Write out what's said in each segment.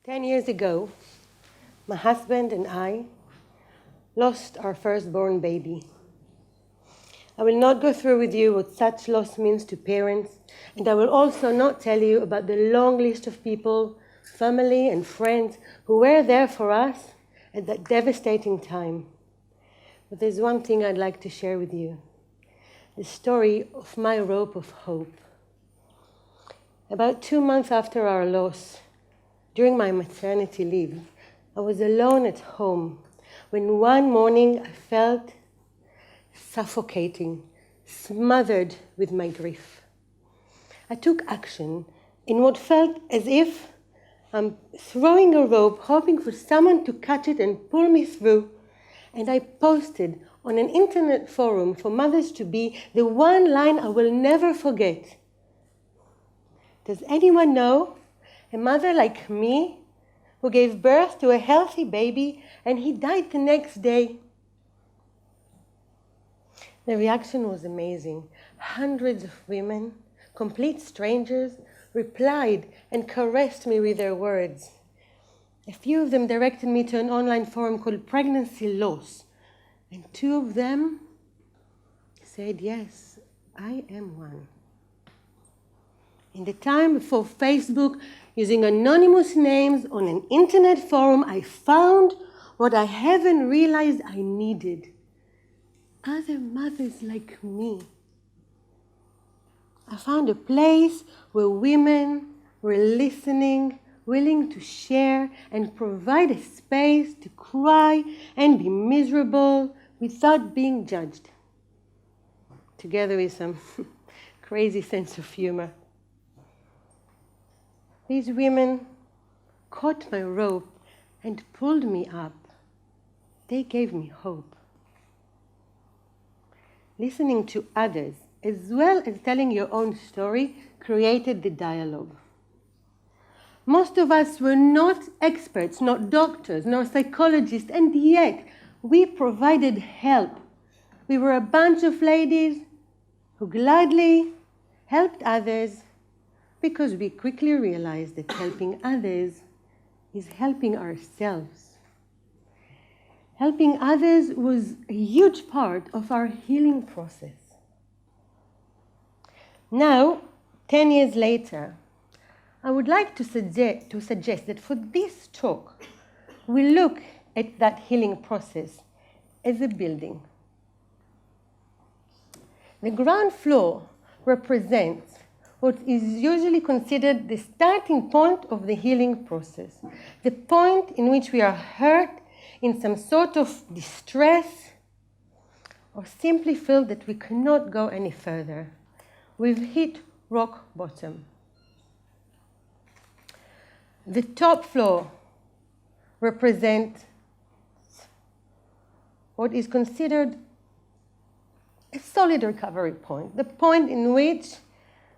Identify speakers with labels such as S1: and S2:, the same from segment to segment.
S1: 10 years ago, my husband and I lost our firstborn baby. I will not go through with you what such loss means to parents, and I will also not tell you about the long list of people, family and friends who were there for us at that devastating time. But there's one thing I'd like to share with you, the story of my rope of hope. About 2 months after our loss, during my maternity leave, I was alone at home when one morning I felt suffocating, smothered with my grief. I took action in what felt as if I'm throwing a rope, hoping for someone to catch it and pull me through, and I posted on an internet forum for mothers-to-be the one line I will never forget. Does anyone know a mother like me who gave birth to a healthy baby and he died the next day? The reaction was amazing. Hundreds of women, complete strangers, replied and caressed me with their words. A few of them directed me to an online forum called Pregnancy Loss, and 2 of them said, yes, I am one. In the time before Facebook, using anonymous names on an internet forum, I found what I haven't realized I needed. Other mothers like me. I found a place where women were listening, willing to share and provide a space to cry and be miserable without being judged. Together with some crazy sense of humor. These women caught my rope and pulled me up. They gave me hope. Listening to others, as well as telling your own story, created the dialogue. Most of us were not experts, not doctors, nor psychologists, and yet we provided help. We were a bunch of ladies who gladly helped others because we quickly realized that helping others is helping ourselves. Helping others was a huge part of our healing process. Now, 10 years later, I would like to suggest that for this talk, we look at that healing process as a building. The ground floor represents what is usually considered the starting point of the healing process, the point in which we are hurt in some sort of distress or simply feel that we cannot go any further. We've hit rock bottom. The top floor represents what is considered a solid recovery point, the point in which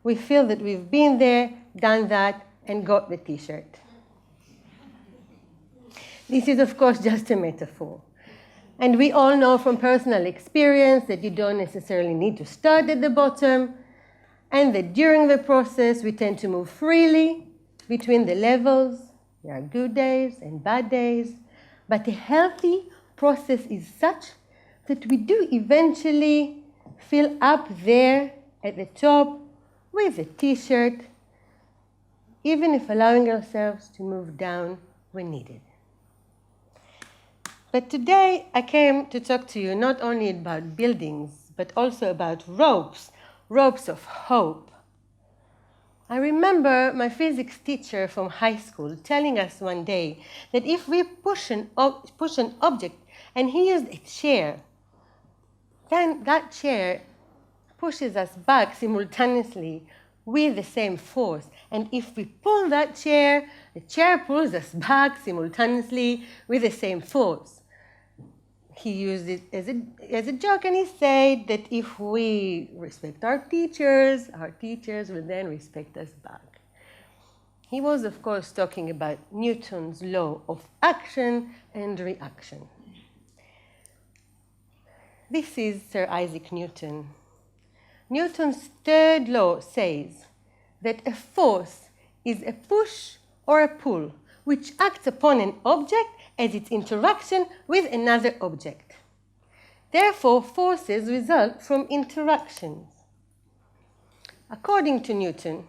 S1: we feel that we've been there, done that, and got the t-shirt. This is, of course, just a metaphor. And we all know from personal experience that you don't necessarily need to start at the bottom, and that during the process, we tend to move freely between the levels. There are good days and bad days, but a healthy process is such that we do eventually feel up there at the top with a t-shirt, even if allowing ourselves to move down when needed. But today I came to talk to you not only about buildings, but also about ropes of hope. I remember my physics teacher from high school telling us one day that if we push an object and he used a chair, then that chair pushes us back simultaneously with the same force. And if we pull that chair, the chair pulls us back simultaneously with the same force. He used it as a joke, and he said that if we respect our teachers will then respect us back. He was, of course, talking about Newton's law of action and reaction. This is Sir Isaac Newton. Newton's third law says that a force is a push or a pull, which acts upon an object as its interaction with another object. Therefore, forces result from interactions. According to Newton,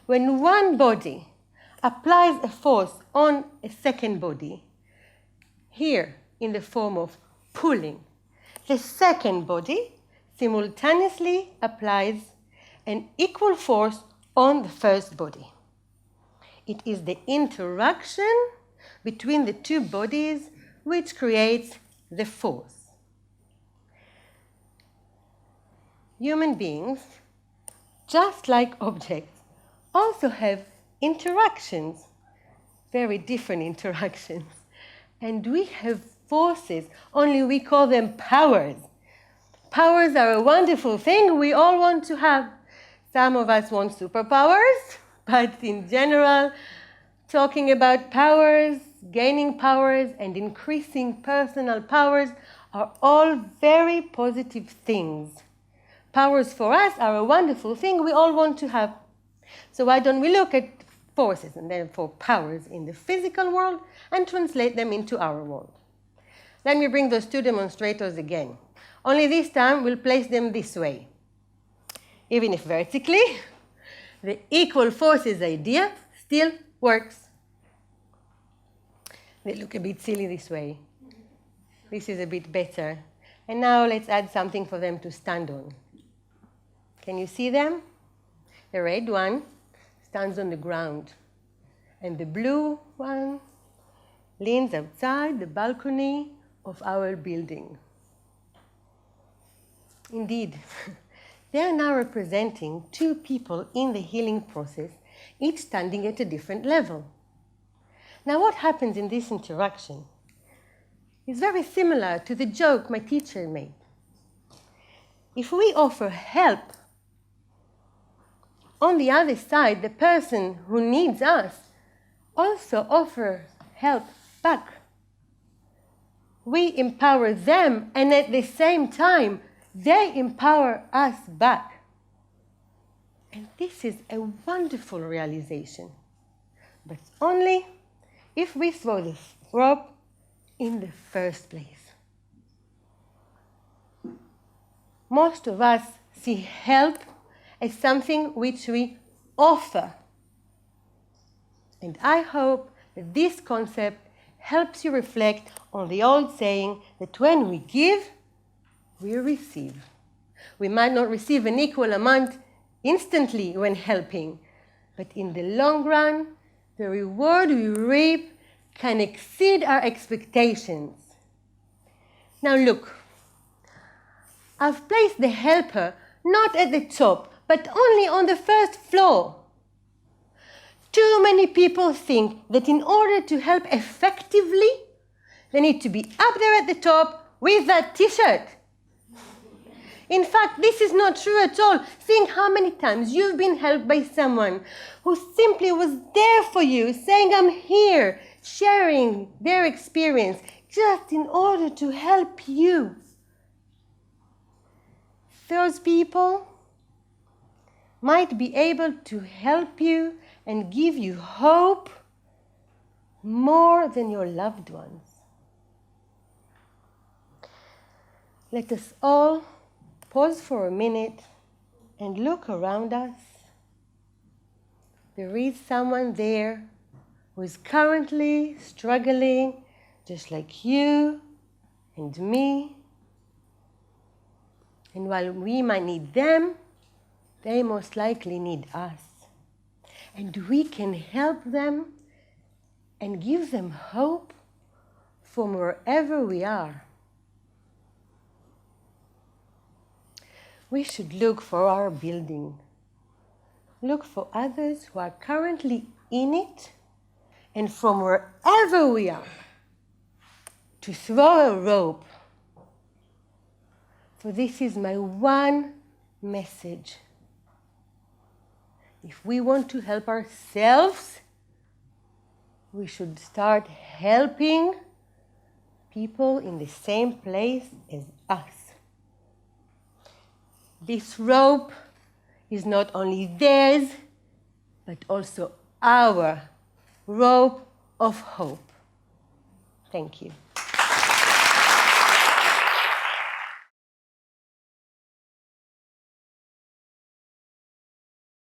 S1: when one body applies a force on a second body, here in the form of pulling, the second body simultaneously applies an equal force on the first body. It is the interaction between the two bodies which creates the force. Human beings, just like objects, also have interactions, very different interactions. And we have forces, only we call them powers. Powers are a wonderful thing we all want to have. Some of us want superpowers, but in general, talking about powers, gaining powers, and increasing personal powers are all very positive things. Powers for us are a wonderful thing we all want to have. So why don't we look at forces and therefore powers in the physical world and translate them into our world? Let me bring those two demonstrators again. Only this time we'll place them this way. Even if vertically, the equal forces idea still works. They look a bit silly this way. This is a bit better. And now let's add something for them to stand on. Can you see them? The red one stands on the ground, and the blue one leans outside the balcony of our building. Indeed, they are now representing two people in the healing process, each standing at a different level. Now, what happens in this interaction is very similar to the joke my teacher made. If we offer help, on the other side, the person who needs us also offers help back. We empower them, and at the same time, they empower us back. And this is a wonderful realization, but only if we throw the rope in the first place. Most of us see help as something which we offer. And I hope that this concept helps you reflect on the old saying that when we give, we receive. We might not receive an equal amount instantly when helping, but in the long run, the reward we reap can exceed our expectations. Now look, I've placed the helper not at the top, but only on the first floor. Too many people think that in order to help effectively, they need to be up there at the top with that t-shirt. In fact, this is not true at all. Think how many times you've been helped by someone who simply was there for you, saying, I'm here, sharing their experience, just in order to help you. Those people might be able to help you and give you hope more than your loved ones. Let us all pause for a minute and look around us. There is someone there who is currently struggling just like you and me. And while we might need them, they most likely need us. And we can help them and give them hope from wherever we are. We should look for our building. Look for others who are currently in it, and from wherever we are, to throw a rope. For this is my one message. If we want to help ourselves, we should start helping people in the same place as us. This rope is not only theirs, but also our rope of hope. Thank you.